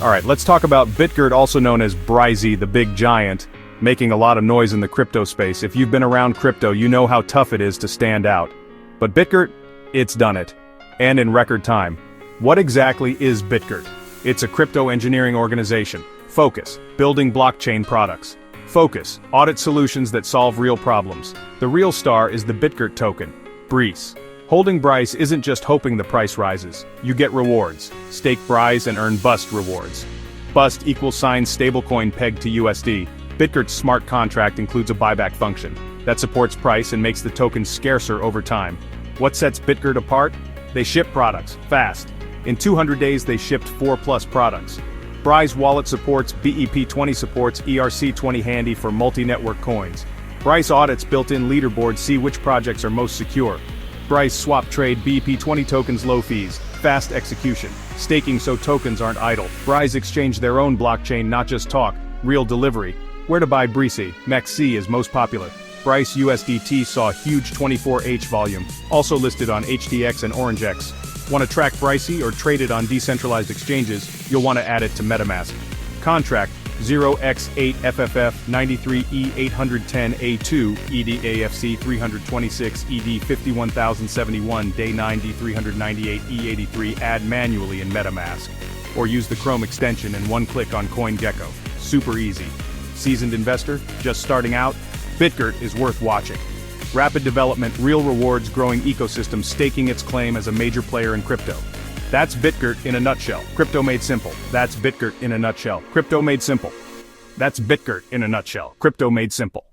Alright, let's talk about bitgert, also known as BRISE, the big giant, making a lot of noise in the crypto space. If you've been around crypto, you know how tough it is to stand out. But bitgert, it's done it. And in record time. What exactly is bitgert? It's a crypto engineering organization. Focus, building blockchain products. Focus, audit solutions that solve real problems. The real star is the bitgert token, BRISE. Holding BRISE isn't just hoping the price rises. You get rewards. Stake BRISE and earn BUST rewards. BUST == stablecoin pegged to USD. bitgert's smart contract includes a buyback function that supports price and makes the token scarcer over time. What sets bitgert apart? They ship products, fast. In 200 days they shipped 4+ products. BRISE wallet supports BEP20 supports ERC20 handy for multi-network coins. BRISE audits built-in leaderboard see which projects are most secure. BRISE swap trade BEP20 tokens low fees, fast execution, staking so tokens aren't idle. BRISE exchange their own blockchain, not just talk, real delivery. Where to buy BRISE? MEXC is most popular. BRISE USDT saw huge 24H volume, also listed on HTX and OrangeX. Want to track BRISE or trade it on decentralized exchanges? You'll want to add it to MetaMask. Contract 0x8FFF93E810A2 EDAFC 326 ED 51071 Day 90 398 E83 add manually in MetaMask. Or use the Chrome extension and one click on CoinGecko. Super easy. Seasoned investor? Just starting out? bitgert is worth watching. Rapid development, real rewards, growing ecosystem, staking its claim as a major player in crypto. That's bitgert in a nutshell. Crypto made simple. That's bitgert in a nutshell. Crypto made simple. That's bitgert in a nutshell. Crypto made simple.